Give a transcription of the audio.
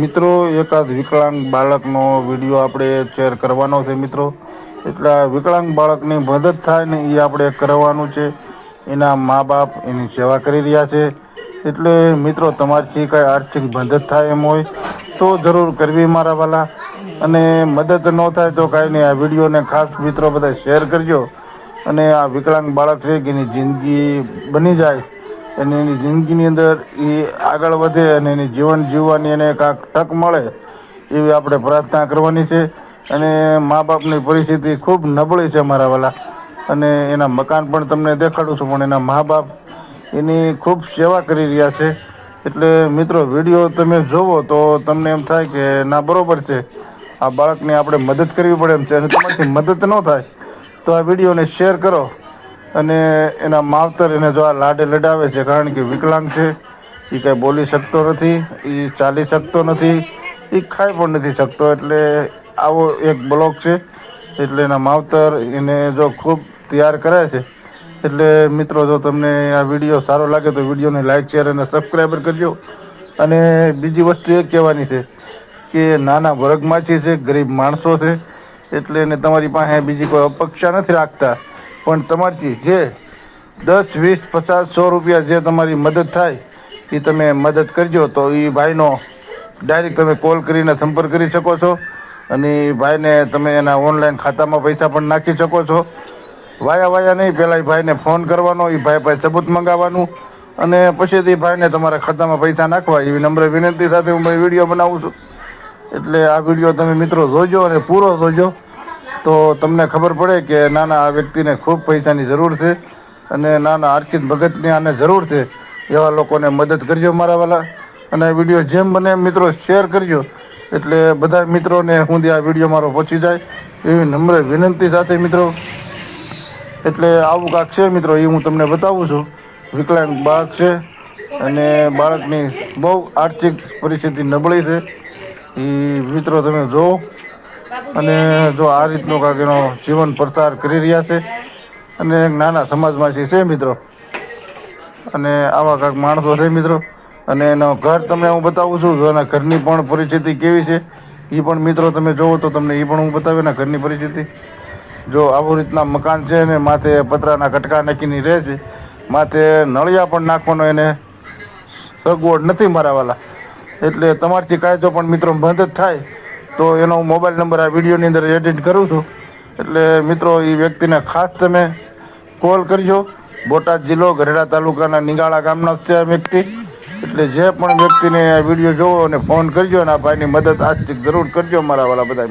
મિત્રો એકાદ વિકલાંગ બાળકનો વિડીયો આપણે શેર કરવાનો છે મિત્રો. એટલે આ વિકલાંગ બાળકની મદદ થાય ને એ આપણે કરવાનું છે. એના મા બાપ એની સેવા કરી રહ્યા છે. એટલે મિત્રો તમારીથી કાંઈ આર્થિક મદદ થાય એમ હોય તો જરૂર કરવી મારા વાલા. અને મદદ ન થાય તો કાંઈ નહીં, આ વિડીયોને ખાસ મિત્રો બધા શેર કરજો. અને આ વિકલાંગ બાળક છે કે એની જિંદગી બની જાય અને એની જિંદગીની અંદર એ આગળ વધે અને એની જીવન જીવવાની એને કાંઈક તક મળે એવી આપણે પ્રાર્થના કરવાની છે. અને મા બાપની પરિસ્થિતિ ખૂબ નબળી છે મારા વાલા. અને એના મકાન પણ તમને દેખાડું છું, પણ એના મા બાપ એની ખૂબ સેવા કરી રહ્યા છે. એટલે મિત્રો વિડીયો તમે જોવો તો તમને એમ થાય કે ના બરાબર છે, આ બાળકને આપણે મદદ કરવી પડે એમ છે. અને તમારાથી મદદ ન થાય તો આ વિડીયોને શેર કરો. અને એના માવતર એને જો આ લાડે લડાવે છે, કારણ કે વિકલાંગ છે, એ કાંઈ બોલી શકતો નથી, એ ચાલી શકતો નથી, એ ખાઈ પણ નથી શકતો. એટલે આવો એક બ્લોક છે. એટલે એના માવતર એને જો ખૂબ તૈયાર કરે છે. એટલે મિત્રો જો તમને આ વિડીયો સારો લાગે તો વિડીયોને લાઇક શેર અને સબસ્ક્રાઈબર કરજો. અને બીજી વસ્તુ એ કહેવાની છે કે નાના વર્ગમાંથી છે, ગરીબ માણસો છે, એટલે એને તમારી પાસે બીજી કોઈ અપેક્ષા નથી રાખતા. પણ તમારથી જે 10, 20, 50, 100 રૂપિયા જે તમારી મદદ થાય એ તમે મદદ કરજો. તો એ ભાઈનો ડાયરેક્ટ તમે કોલ કરીને સંપર્ક કરી શકો છો. અને એ ભાઈને તમે એના ઓનલાઈન ખાતામાં પૈસા પણ નાખી શકો છો. વાયા નહીં, પહેલાં એ ભાઈને ફોન કરવાનો, એ ભાઈ પાસે સબૂત મંગાવવાનું અને પછીથી એ ભાઈને તમારા ખાતામાં પૈસા નાખવા. એવી નમ્ર વિનંતી સાથે હું ભાઈ વિડીયો બનાવું છું. એટલે આ વિડીયો તમે મિત્રો જોજો અને પૂરો જોજો તો તમને ખબર પડે કે નાના આ વ્યક્તિને ખૂબ પૈસાની જરૂર છે. અને નાના આર્થિક ભગતની આને જરૂર છે. એવા લોકોને મદદ કરજો મારા વાલા. અને આ વિડીયો જેમ બને એમ મિત્રો શેર કરજો, એટલે બધા મિત્રોને સુધી આ વિડીયો મારો પહોંચી જાય એવી નમ્ર વિનંતી સાથે મિત્રો. એટલે આવું કાંક છે મિત્રો, એ હું તમને બતાવું છું. વિકલાંગ બાળક છે અને બાળકની બહુ આર્થિક પરિસ્થિતિ નબળી છે. એ મિત્રો તમે જુઓ. અને જો આ રીતનો કાંઈક એનો જીવન પ્રચાર કરી રહ્યા છે. અને એક નાના સમાજમાંથી છે મિત્રો. અને આવા કાંઈક માણસો છે મિત્રો. અને એનો ઘર તમને હું બતાવું છું. જો એના ઘરની પણ પરિસ્થિતિ કેવી છે એ પણ મિત્રો તમે જુઓ તો તમને એ પણ હું બતાવું એના ઘરની પરિસ્થિતિ. જો આવું રીતના મકાન છે ને માથે પતરાના કટકા નાખીને રહે છે, માથે નળિયા પણ નાખવાનો એને સગવડ નથી મારા વાલા. એટલે તમારથી કાંઈ જો પણ મિત્રો મદદ થાય તો એનો હું મોબાઈલ નંબર આ વિડીયોની અંદર એડિટ કરું છું. એટલે મિત્રો એ વ્યક્તિને ખાસ તમે કોલ કરજો. બોટાદ જિલ્લો ગઢડા તાલુકાના નિગાળા ગામનો છે આ વ્યક્તિ. એટલે જે પણ વ્યક્તિને આ વિડીયો જોવો અને ફોન કરજો અને આ ભાઈની મદદ આજથી જરૂર કરજો મારા વાલા બધા.